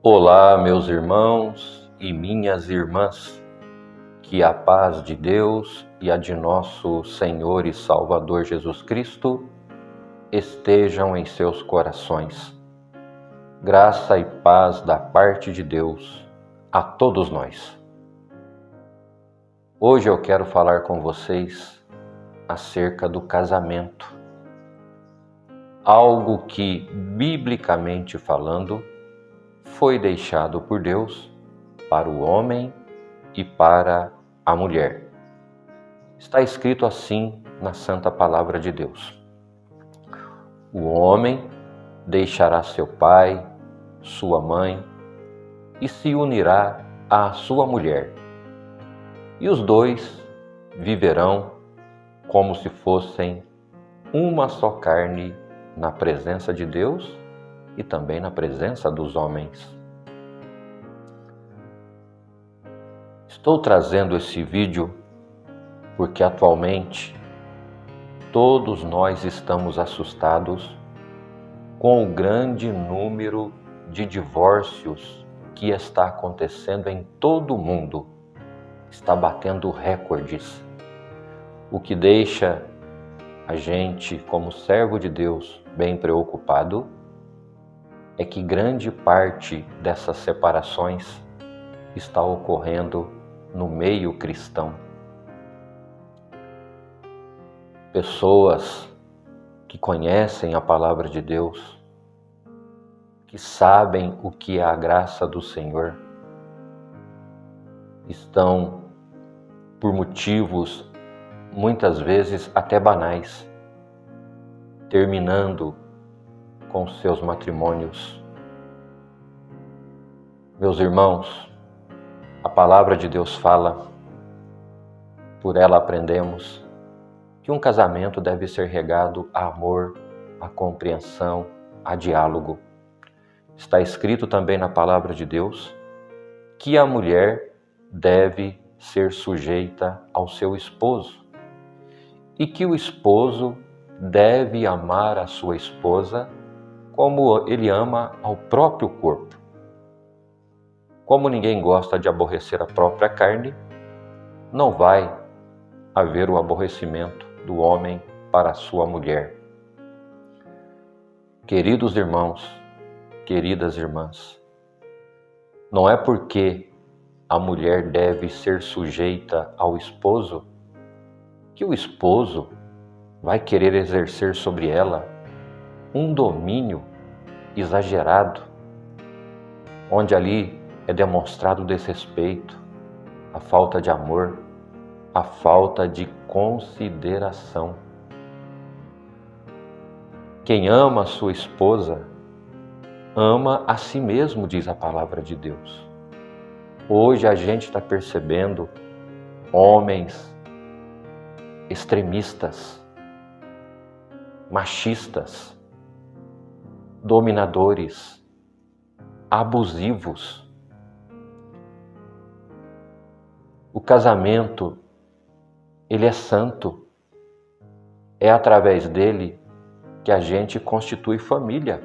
Olá, meus irmãos e minhas irmãs, que a paz de Deus e a de nosso Senhor e Salvador Jesus Cristo estejam em seus corações. Graça e paz da parte de Deus a todos nós. Hoje eu quero falar com vocês acerca do casamento, algo que, biblicamente falando, foi deixado por Deus para o homem e para a mulher. Está escrito assim na Santa Palavra de Deus: o homem deixará seu pai, sua mãe, e se unirá à sua mulher, e os dois viverão como se fossem uma só carne na presença de Deus e também na presença dos homens. Estou trazendo esse vídeo porque atualmente todos nós estamos assustados com o grande número de divórcios que está acontecendo em todo o mundo. Está batendo recordes, o que deixa a gente, como servo de Deus, bem preocupado, é que grande parte dessas separações está ocorrendo no meio cristão. Pessoas que conhecem a palavra de Deus, que sabem o que é a graça do Senhor, estão, por motivos muitas vezes até banais, terminando com seus matrimônios. Meus irmãos, a palavra de Deus fala, por ela aprendemos, que um casamento deve ser regado a amor, a compreensão, a diálogo. Está escrito também na palavra de Deus que a mulher deve ser sujeita ao seu esposo e que o esposo deve amar a sua esposa como ele ama ao próprio corpo. Como ninguém gosta de aborrecer a própria carne, não vai haver o aborrecimento do homem para a sua mulher. Queridos irmãos, queridas irmãs, não é porque a mulher deve ser sujeita ao esposo que o esposo vai querer exercer sobre ela um domínio exagerado, onde ali é demonstrado o desrespeito, a falta de amor, a falta de consideração. Quem ama a sua esposa, ama a si mesmo, diz a palavra de Deus. Hoje a gente está percebendo homens extremistas, machistas, dominadores, abusivos. O casamento, ele é santo. É através dele que a gente constitui família.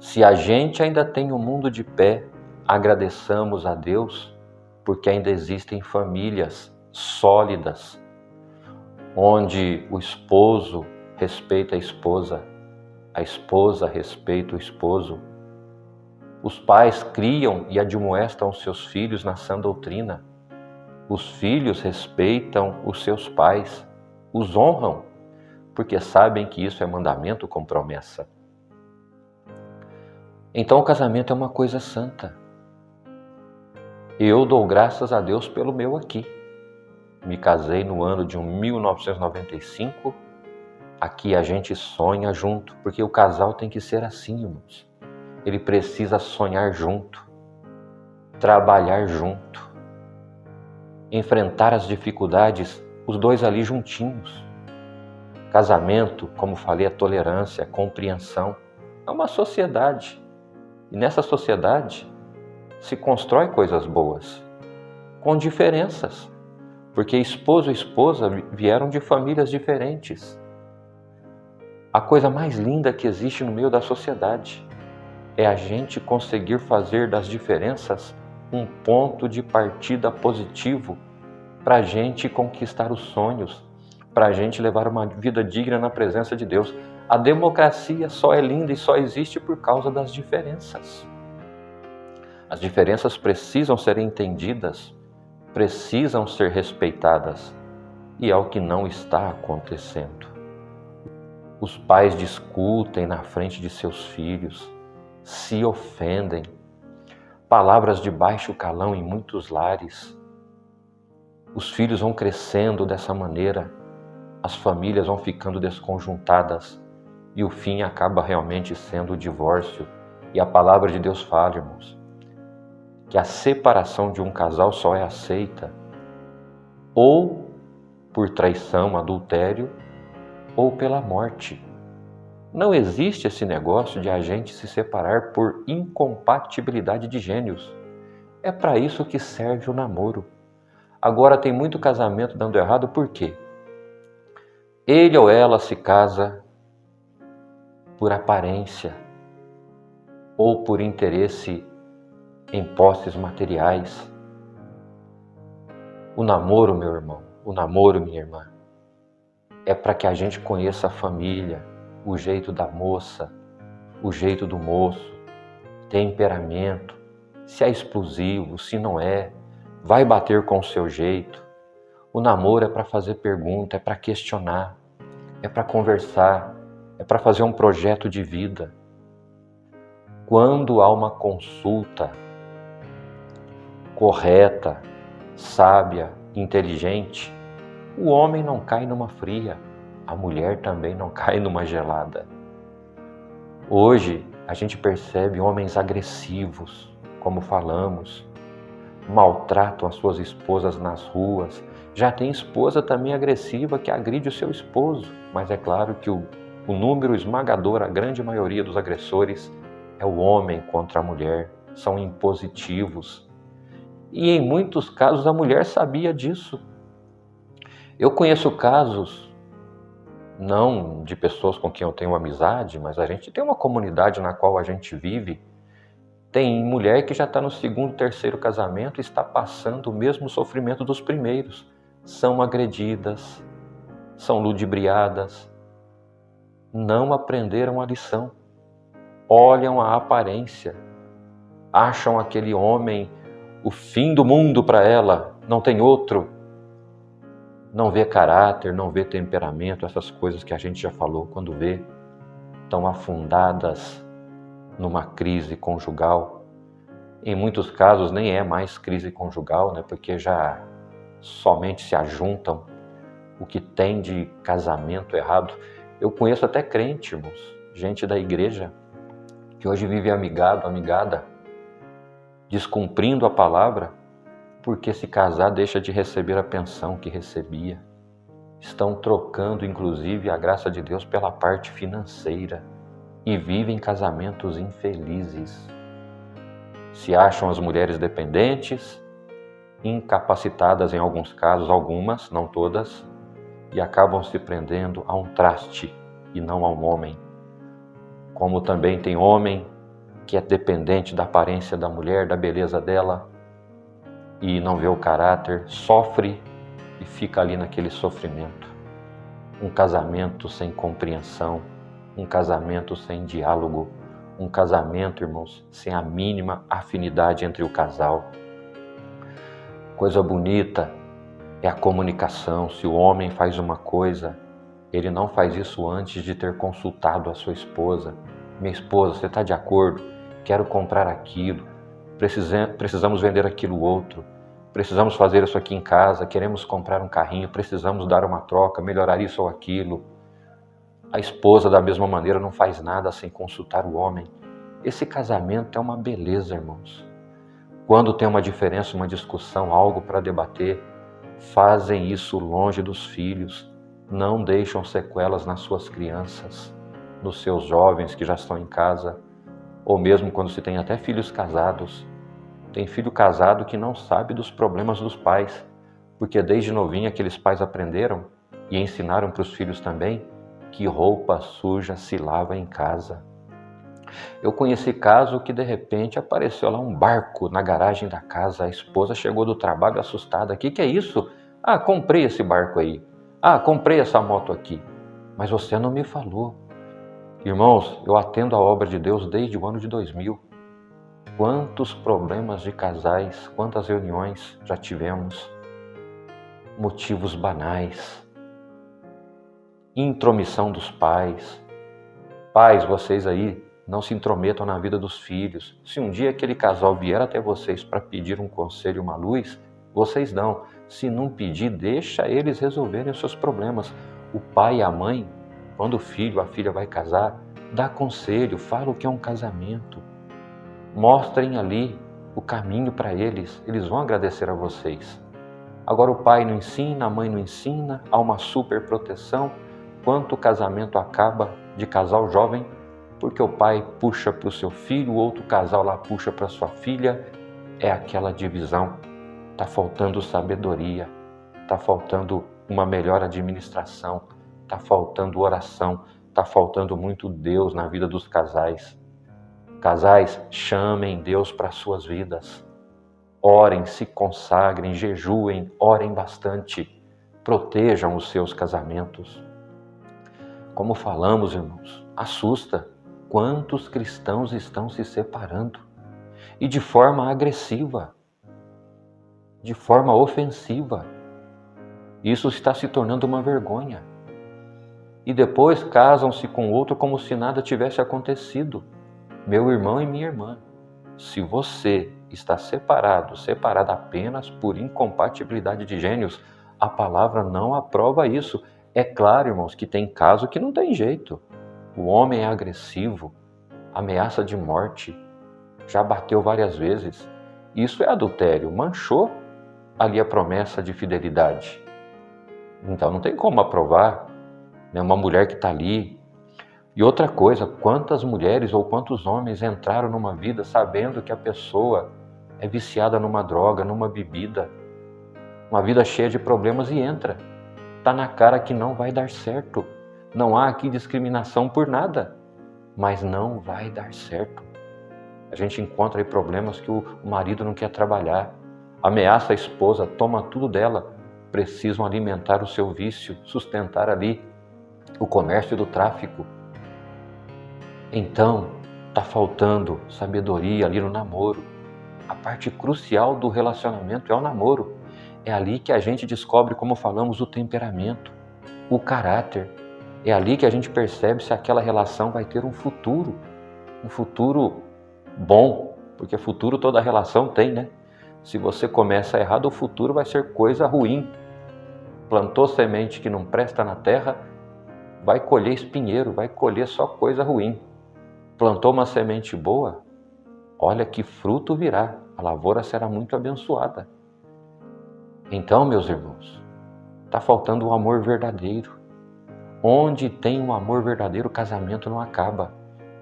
Se a gente ainda tem o mundo de pé, agradeçamos a Deus, porque ainda existem famílias sólidas, onde o esposo respeita a esposa respeita o esposo. Os pais criam e admoestam os seus filhos na sã doutrina. Os filhos respeitam os seus pais, os honram, porque sabem que isso é mandamento com promessa. Então o casamento é uma coisa santa. Eu dou graças a Deus pelo meu aqui. Me casei no ano de 1995. Aqui a gente sonha junto, porque o casal tem que ser assim, irmãos. Ele precisa sonhar junto, trabalhar junto, enfrentar as dificuldades, os dois ali juntinhos. Casamento, como falei, é tolerância, é compreensão. É uma sociedade. E nessa sociedade se constrói coisas boas, com diferenças, porque esposo e esposa vieram de famílias diferentes. A coisa mais linda que existe no meio da sociedade. é a gente conseguir fazer das diferenças um ponto de partida positivo para a gente conquistar os sonhos, para a gente levar uma vida digna na presença de Deus. A democracia só é linda e só existe por causa das diferenças. As diferenças precisam ser entendidas, precisam ser respeitadas, e é o que não está acontecendo. Os pais discutem na frente de seus filhos, se ofendem, palavras de baixo calão em muitos lares. Os filhos vão crescendo dessa maneira, as famílias vão ficando desconjuntadas e o fim acaba realmente sendo o divórcio. E a palavra de Deus fala, irmãos, que a separação de um casal só é aceita ou por traição, adultério, ou pela morte. Não existe esse negócio de a gente se separar por incompatibilidade de gênios. É para isso que serve o namoro. Agora tem muito casamento dando errado, por quê? Ele ou ela se casa por aparência ou por interesse em posses materiais. O namoro, meu irmão, o namoro, minha irmã, é para que a gente conheça a família, o jeito da moça, o jeito do moço, temperamento, se é explosivo, se não é, vai bater com o seu jeito. O namoro é para fazer pergunta, é para questionar, é para conversar, é para fazer um projeto de vida. Quando há uma consulta correta, sábia, inteligente, o homem não cai numa fria, a mulher também não cai numa gelada. Hoje a gente percebe homens agressivos, como falamos, maltratam as suas esposas nas ruas. Já tem esposa também agressiva que agride o seu esposo, mas é claro que o número esmagador, a grande maioria dos agressores é o homem contra a mulher, são impositivos. E em muitos casos a mulher sabia disso. Eu conheço casos, não de pessoas com quem eu tenho amizade, mas a gente tem uma comunidade na qual a gente vive. Tem mulher que já está no segundo, terceiro casamento e está passando o mesmo sofrimento dos primeiros. São agredidas, são ludibriadas, não aprenderam a lição. Olham a aparência, acham aquele homem o fim do mundo para ela, não tem outro. Não vê caráter, não vê temperamento, essas coisas que a gente já falou, quando vê, estão afundadas numa crise conjugal. Em muitos casos nem é mais crise conjugal, né? Porque já somente se ajuntam o que tem de casamento errado. Eu conheço até crente, irmãos, gente da igreja, que hoje vive amigado, amigada, descumprindo a palavra, porque se casar deixa de receber a pensão que recebia. Estão trocando, inclusive, a graça de Deus pela parte financeira e vivem casamentos infelizes. Se acham as mulheres dependentes, incapacitadas em alguns casos, algumas, não todas, e acabam se prendendo a um traste e não a um homem. Como também tem homem que é dependente da aparência da mulher, da beleza dela, e não vê o caráter, sofre e fica ali naquele sofrimento. Um casamento sem compreensão, um casamento sem diálogo, um casamento, irmãos, sem a mínima afinidade entre o casal. Coisa bonita é a comunicação. Se o homem faz uma coisa, ele não faz isso antes de ter consultado a sua esposa. Minha esposa, você está de acordo? Quero comprar aquilo. Precisamos vender aquilo outro. Precisamos fazer isso aqui em casa. Queremos comprar um carrinho. Precisamos dar uma troca, melhorar isso ou aquilo. A esposa, da mesma maneira, não faz nada sem consultar o homem. Esse casamento é uma beleza, irmãos. Quando tem uma diferença, uma discussão, algo para debater, fazem isso longe dos filhos. Não deixam sequelas nas suas crianças, nos seus jovens que já estão em casa, ou mesmo quando se tem até filhos casados. Tem filho casado que não sabe dos problemas dos pais, porque desde novinho aqueles pais aprenderam e ensinaram para os filhos também que roupa suja se lava em casa. Eu conheci caso que de repente apareceu lá um barco na garagem da casa, a esposa chegou do trabalho assustada. Que é isso? Ah, comprei esse barco aí. Ah, comprei essa moto aqui. Mas você não me falou. Irmãos, eu atendo a obra de Deus desde o ano de 2000. Quantos problemas de casais, quantas reuniões já tivemos? Motivos banais. Intromissão dos pais. Pais, vocês aí não se intrometam na vida dos filhos. Se um dia aquele casal vier até vocês para pedir um conselho, uma luz, vocês dão. Se não pedir, deixa eles resolverem os seus problemas. O pai e a mãe, quando o filho, a filha vai casar, dá conselho, fala o que é um casamento. Mostrem ali o caminho para eles vão agradecer a vocês. Agora o pai não ensina, a mãe não ensina, há uma super proteção. Quanto casamento acaba de casal jovem, porque o pai puxa para o seu filho, o outro casal lá puxa para sua filha, é aquela divisão. Está faltando sabedoria, está faltando uma melhor administração, está faltando oração, está faltando muito Deus na vida dos casais. Casais, chamem Deus para suas vidas. Orem, se consagrem, jejuem, orem bastante. Protejam os seus casamentos. Como falamos, irmãos, assusta quantos cristãos estão se separando. E de forma agressiva, de forma ofensiva. Isso está se tornando uma vergonha. E depois casam-se com outro como se nada tivesse acontecido. Meu irmão e minha irmã, se você está separada apenas por incompatibilidade de gênios, a palavra não aprova isso. É claro, irmãos, que tem caso que não tem jeito. O homem é agressivo, ameaça de morte, já bateu várias vezes. Isso é adultério, manchou ali a promessa de fidelidade. Então não tem como aprovar, né? Uma mulher que está ali. E outra coisa, quantas mulheres ou quantos homens entraram numa vida sabendo que a pessoa é viciada numa droga, numa bebida, uma vida cheia de problemas e entra. Está na cara que não vai dar certo. Não há aqui discriminação por nada, mas não vai dar certo. A gente encontra aí problemas que o marido não quer trabalhar, ameaça a esposa, toma tudo dela, precisam alimentar o seu vício, sustentar ali o comércio do tráfico. Então, está faltando sabedoria ali no namoro. A parte crucial do relacionamento é o namoro. É ali que a gente descobre, como falamos, o temperamento, o caráter. É ali que a gente percebe se aquela relação vai ter um futuro bom, porque futuro toda relação tem, né? Se você começa errado, o futuro vai ser coisa ruim. Plantou semente que não presta na terra, vai colher espinheiro, vai colher só coisa ruim. Plantou uma semente boa, olha que fruto virá, a lavoura será muito abençoada. Então, meus irmãos, está faltando um amor verdadeiro. Onde tem um amor verdadeiro, o casamento não acaba.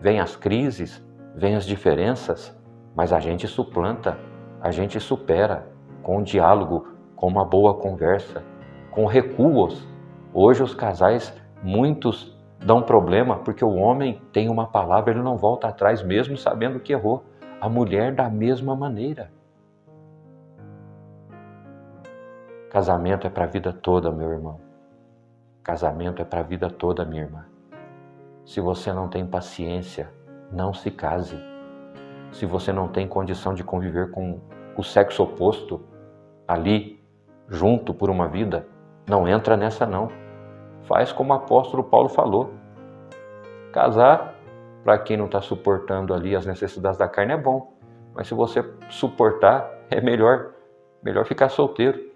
Vem as crises, vem as diferenças, mas a gente suplanta, a gente supera com um diálogo, com uma boa conversa, com recuos. Hoje os casais, muitos dão problema porque o homem tem uma palavra, ele não volta atrás mesmo sabendo que errou. A mulher da mesma maneira. Casamento é para a vida toda, meu irmão. Casamento é para a vida toda, minha irmã. Se você não tem paciência, não se case. Se você não tem condição de conviver com o sexo oposto, ali, junto por uma vida, não entra nessa não. Faz como o apóstolo Paulo falou. Casar, para quem não está suportando ali as necessidades da carne, é bom. Mas se você suportar, é melhor ficar solteiro.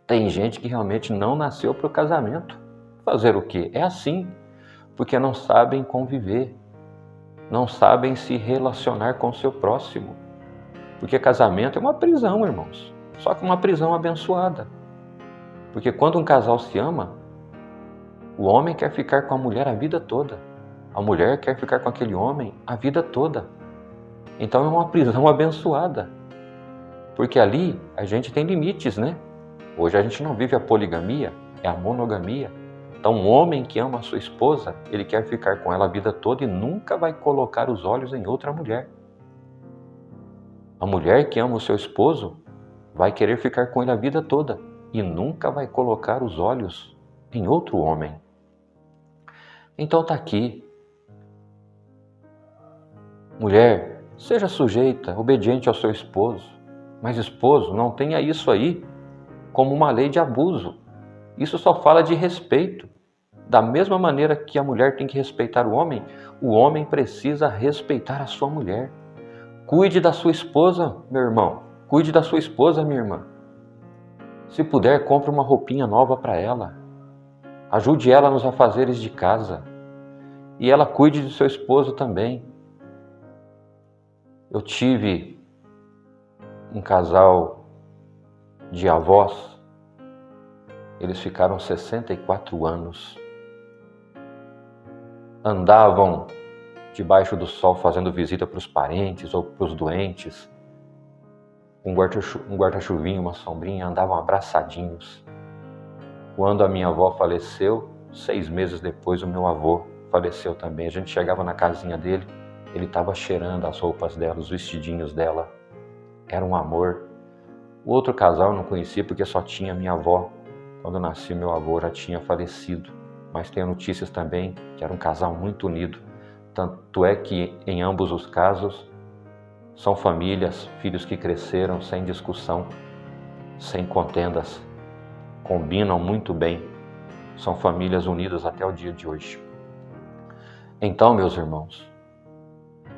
Tem gente que realmente não nasceu para o casamento. Fazer o quê? É assim, porque não sabem conviver, não sabem se relacionar com o seu próximo. Porque casamento é uma prisão, irmãos. Só que uma prisão abençoada. Porque quando um casal se ama, o homem quer ficar com a mulher a vida toda. A mulher quer ficar com aquele homem a vida toda. Então é uma prisão abençoada. Porque ali a gente tem limites, né? Hoje a gente não vive a poligamia, é a monogamia. Então, um homem que ama a sua esposa, ele quer ficar com ela a vida toda e nunca vai colocar os olhos em outra mulher. A mulher que ama o seu esposo vai querer ficar com ele a vida toda e nunca vai colocar os olhos em outro homem. Então tá aqui. Mulher, seja sujeita, obediente ao seu esposo. Mas esposo, não tenha isso aí como uma lei de abuso. Isso só fala de respeito. Da mesma maneira que a mulher tem que respeitar o homem precisa respeitar a sua mulher. Cuide da sua esposa, meu irmão. Cuide da sua esposa, minha irmã. Se puder, compre uma roupinha nova para ela. Ajude ela nos afazeres de casa. E ela cuide do seu esposo também. Eu tive um casal de avós. Eles ficaram 64 anos. Andavam debaixo do sol fazendo visita para os parentes ou para os doentes. Um guarda-chuvinho, uma sombrinha, andavam abraçadinhos. Quando a minha avó faleceu, 6 meses depois o meu avô faleceu também. A gente chegava na casinha dele, ele estava cheirando as roupas dela, os vestidinhos dela. Era um amor. O outro casal eu não conhecia porque só tinha minha avó. Quando eu nasci, meu avô já tinha falecido. Mas tenho notícias também que era um casal muito unido. Tanto é que em ambos os casos são famílias, filhos que cresceram sem discussão, sem contendas, combinam muito bem, são famílias unidas até o dia de hoje. Então, meus irmãos,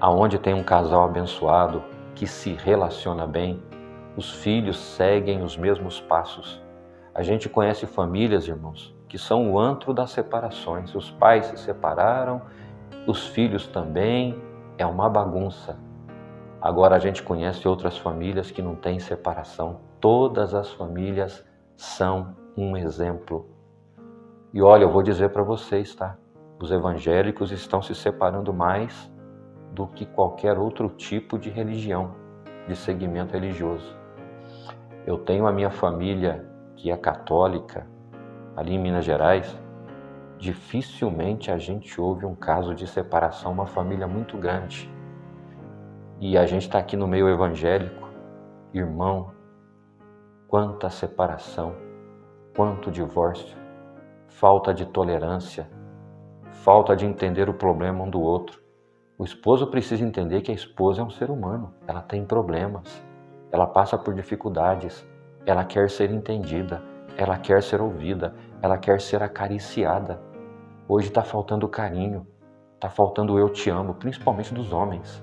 aonde tem um casal abençoado que se relaciona bem, os filhos seguem os mesmos passos. A gente conhece famílias, irmãos, que são o antro das separações. Os pais se separaram, os filhos também, é uma bagunça. Agora a gente conhece outras famílias que não têm separação. Todas as famílias são um exemplo. E olha, eu vou dizer para vocês, tá? Os evangélicos estão se separando mais do que qualquer outro tipo de religião, de segmento religioso. Eu tenho a minha família que é católica, ali em Minas Gerais. Dificilmente a gente ouve um caso de separação, uma família muito grande. E a gente está aqui no meio evangélico, irmão, quanta separação, quanto divórcio, falta de tolerância, falta de entender o problema um do outro. O esposo precisa entender que a esposa é um ser humano, ela tem problemas, ela passa por dificuldades, ela quer ser entendida, ela quer ser ouvida, ela quer ser acariciada. Hoje está faltando carinho, está faltando eu te amo, principalmente dos homens.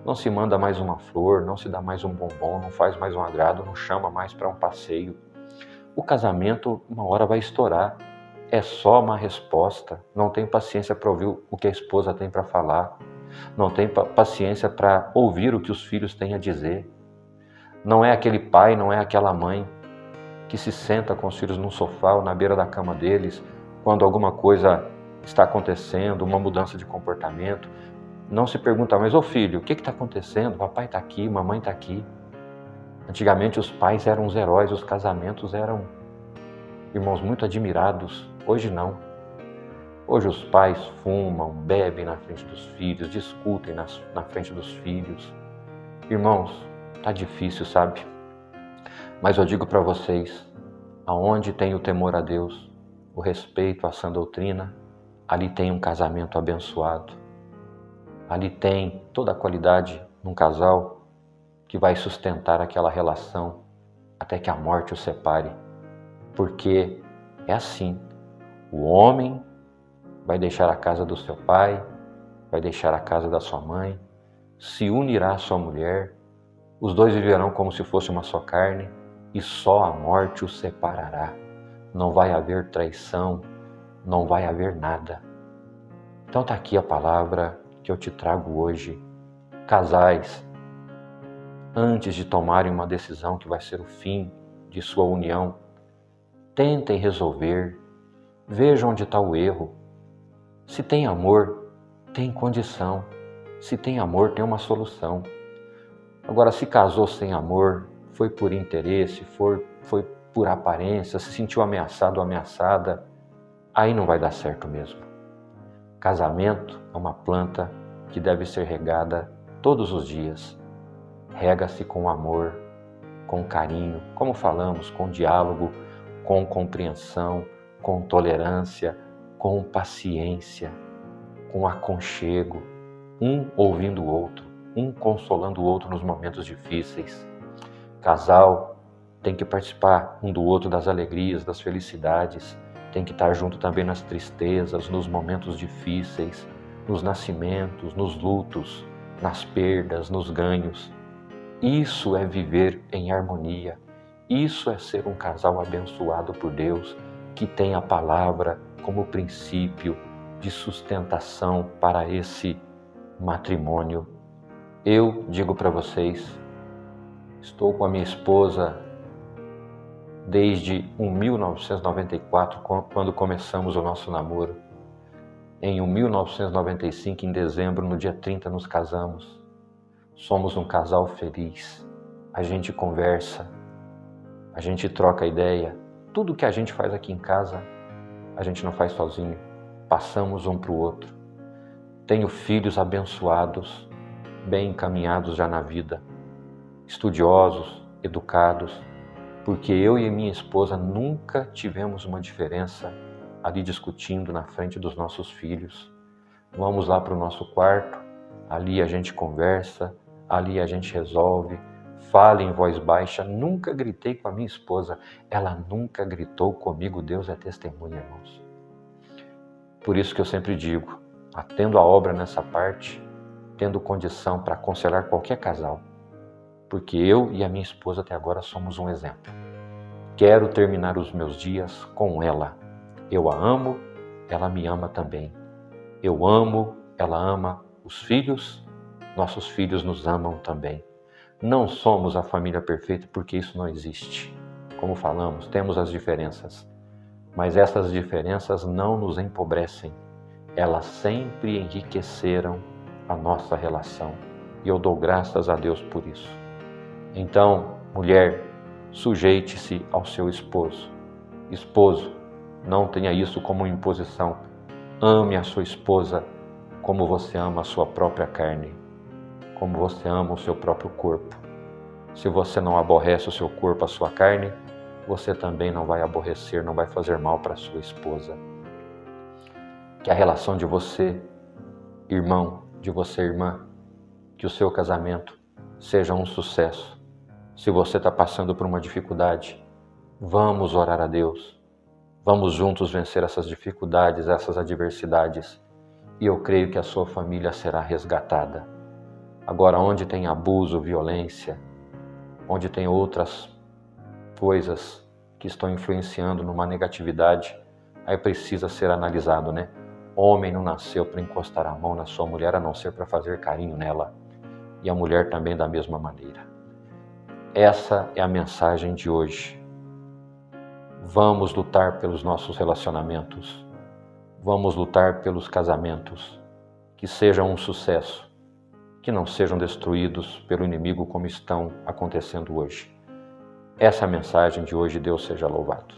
Não se manda mais uma flor, não se dá mais um bombom, não faz mais um agrado, não chama mais para um passeio. O casamento uma hora vai estourar, é só uma resposta, não tem paciência para ouvir o que a esposa tem para falar, não tem paciência para ouvir o que os filhos têm a dizer. Não é aquele pai, não é aquela mãe que se senta com os filhos no sofá ou na beira da cama deles quando alguma coisa está acontecendo, uma mudança de comportamento. Não se pergunta, mas ô filho, o que está acontecendo? Papai está aqui, mamãe está aqui. Antigamente os pais eram os heróis, os casamentos eram irmãos muito admirados. Hoje não. Hoje os pais fumam, bebem na frente dos filhos, discutem na frente dos filhos. Irmãos, tá difícil, sabe? Mas eu digo para vocês, aonde tem o temor a Deus, o respeito à sã doutrina, ali tem um casamento abençoado. Ali tem toda a qualidade num casal que vai sustentar aquela relação até que a morte o separe. Porque é assim, o homem vai deixar a casa do seu pai, vai deixar a casa da sua mãe, se unirá à sua mulher, os dois viverão como se fosse uma só carne e só a morte os separará. Não vai haver traição, não vai haver nada. Então está aqui a palavra que eu te trago hoje. Casais, antes de tomarem uma decisão que vai ser o fim de sua união, tentem resolver, vejam onde está o erro. Se tem amor, tem condição. Se tem amor, tem uma solução. Agora, se casou sem amor, foi por interesse, foi por aparência, se sentiu ameaçado ou ameaçada, aí não vai dar certo mesmo. Casamento é uma planta que deve ser regada todos os dias. Rega-se com amor, com carinho, como falamos, com diálogo, com compreensão, com tolerância, com paciência, com aconchego, um ouvindo o outro, um consolando o outro nos momentos difíceis. Casal tem que participar um do outro das alegrias, das felicidades, tem que estar junto também nas tristezas, nos momentos difíceis, nos nascimentos, nos lutos, nas perdas, nos ganhos. Isso é viver em harmonia. Isso é ser um casal abençoado por Deus, que tem a palavra como princípio de sustentação para esse matrimônio. Eu digo para vocês, estou com a minha esposa desde 1994, quando começamos o nosso namoro. Em 1995, em dezembro, no dia 30, nos casamos. Somos um casal feliz. A gente conversa, a gente troca ideia. Tudo que a gente faz aqui em casa, a gente não faz sozinho. Passamos um para o outro. Tenho filhos abençoados, bem encaminhados já na vida, estudiosos, educados, porque eu e minha esposa nunca tivemos uma diferença ali discutindo na frente dos nossos filhos. Vamos lá para o nosso quarto, ali a gente conversa, ali a gente resolve, fala em voz baixa. Nunca gritei com a minha esposa, ela nunca gritou comigo. Deus é testemunha, irmãos. Por isso que eu sempre digo, atendo a obra nessa parte, tendo condição para aconselhar qualquer casal, porque eu e a minha esposa até agora somos um exemplo. Quero terminar os meus dias com ela. Eu a amo, ela me ama também. Eu amo, ela ama os filhos, nossos filhos nos amam também. Não somos a família perfeita porque isso não existe. Como falamos, temos as diferenças, mas essas diferenças não nos empobrecem. Elas sempre enriqueceram a nossa relação e eu dou graças a Deus por isso. Então, mulher, sujeite-se ao seu esposo. Esposo, não tenha isso como imposição. Ame a sua esposa como você ama a sua própria carne, como você ama o seu próprio corpo. Se você não aborrece o seu corpo, a sua carne, você também não vai aborrecer, não vai fazer mal para a sua esposa. Que a relação de você, irmão, de você, irmã, que o seu casamento seja um sucesso. Se você está passando por uma dificuldade, vamos orar a Deus. Vamos juntos vencer essas dificuldades, essas adversidades. E eu creio que a sua família será resgatada. Agora, onde tem abuso, violência, onde tem outras coisas que estão influenciando numa negatividade, aí precisa ser analisado, né? Homem não nasceu para encostar a mão na sua mulher, a não ser para fazer carinho nela. E a mulher também da mesma maneira. Essa é a mensagem de hoje. Vamos lutar pelos nossos relacionamentos. Vamos lutar pelos casamentos. Que sejam um sucesso. Que não sejam destruídos pelo inimigo como estão acontecendo hoje. Essa é a mensagem de hoje. Deus seja louvado.